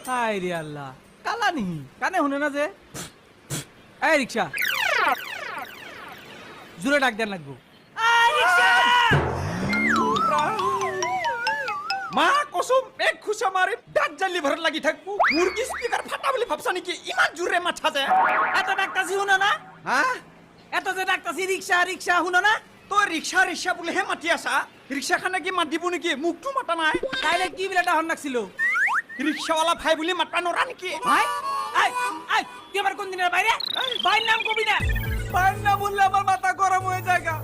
High রে আল্লাহ কালা নি কানে শুনে না যে এই রিক্সা জোরে ডাক দেন লাগবো মা কসম এক খুশা মারে ডাক জালি ভর লাগি থাকবো মুরগি স্পিকার ফাটা বলে ভাবছা নাকি ইমান জোরে মাথা যায় এত ডাকতাছি শুনো না হ্যাঁ এত যে ডাকতাছি রিক্সা রিক্সা শুনো না তো রিক্সা রিক্সা বলে হে মাতি আসা রিক্সা খানে কি মাত দিব নাকি মুখটো মাতা নাই তাইলে কি বিলাটা হন লাগছিল রিক্সাওয়ালা ভাই বলে মাতা নরা নাকি ভাই আই আই তুই আবার কোন দিনের বাইরে ভাইয়ের নাম কবি না ভাইয়ের নাম বললে আমার মাথা গরম হয়ে যায় গা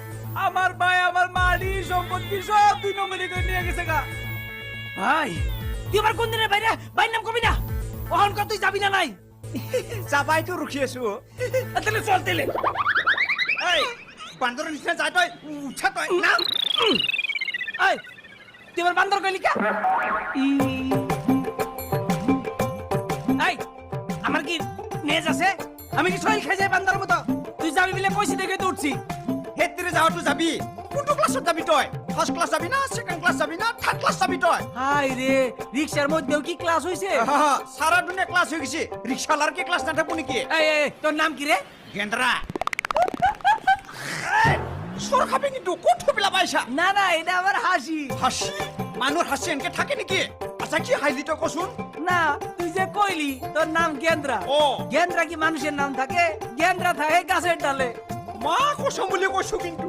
আমার ভাই আমার মারি সম্পত্তি সব দুই নম্বরে করে নিয়ে গেছে গা ভাই তুই আবার কোন দিনের বাইরে ভাইয়ের নাম কবি না ওহন কত তুই যাবি না নাই যাবাই তো রুখি আছো তাহলে চল তেলে এই বান্দরের নিচে যায় তই উঠা তই না এই তুই আবার বান্দর কইলি কা এই আমার কি নেজ আছে আমি কি শৈল খাই যাই বান্দর মতো তুই যাবি বলে কইছি দেখে তো উঠছি হেতরে যাও তো যাবি কোনটো ক্লাসত যাবি তই ফার্স্ট ক্লাস যাবি না সেকেন্ড ক্লাস যাবি না থার্ড ক্লাস যাবি তই হাই রে রিক্সার মধ্যেও কি ক্লাস হইছে সারা দুনিয়া ক্লাস হয়ে গেছে রিক্সাওয়ালার কি ক্লাস না থাকবো নাকি এই তোর নাম কি রে গেন্দ্রা সর খাবে কিন্তু কত পেলা পাইছা না না এটা আমার হাসি হাসি মানুষ হাসি এনকে থাকে নাকি আচ্ছা কি হাইলি তো কসুন না তুই যে কইলি তোর নাম গেন্দ্রা ও গেন্দ্রা কি মানুষের নাম থাকে গেন্দ্রা থাকে গাছের ডালে মা কসম বলে কইছো কিন্তু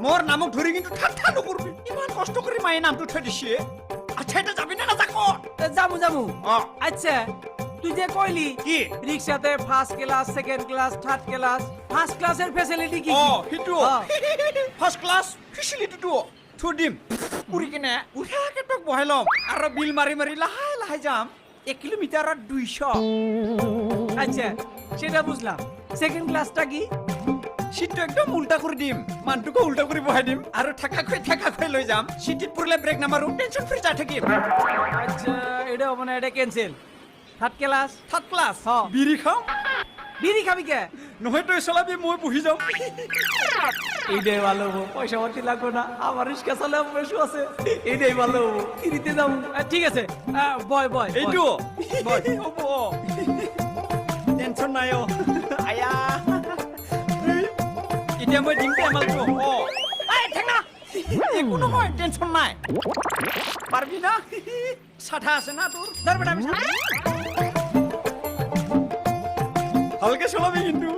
মোর নামক ধরে কিন্তু ঠাট্টা নকরবি ইমান কষ্ট করে মায়ের নামটো থৈ দিছে আচ্ছা এটা যাবি না না যাকো যামু যামু অ আচ্ছা তুই যে কইলি কি রিক্সাতে first class second class third class first ক্লাসের ফ্যাসিলিটি কি ও হিটু ফার্স্ট ক্লাস ফেসিলিটি টু থুদিম উড়ি কিনে উঠাকে টক বহাইলম আর বিল মারি মারি লাহাই লাহাই যাম 1 কিলোমিটার 200 আচ্ছা সেটা বুঝলাম সেকেন্ড ক্লাসটা কি সিটটো একদম উল্টা করে দিম মানটুকো উল্টা করে বহাই দিম আর ঠাকা খৈ লৈ যাম সিটিত পড়লে ব্রেক নামাৰো টেনশন ফ্রি যাই থাকিম আচ্ছা এটা মানে এটা cancel third class third class হ্যাঁ। বিড়ি খাও বিড়ি খাবি কে নহয় তই চলাবি মই বহি যাম এইটাই ভালো হবো পয়সা পাতি লাগবে না আমার রিক্সা চালে বেশি আছে এইটাই ভালো হবো ফ্রিতে যাবো ঠিক আছে বয় বয় এইটো হ'ব টেনশন নাই আয়া এতিয়া মই দিম পেমালটো একো নহয় টেনশন নাই পারবি না সাঠা আছে না তোর ধরবে না হালকা চলাবি কিন্তু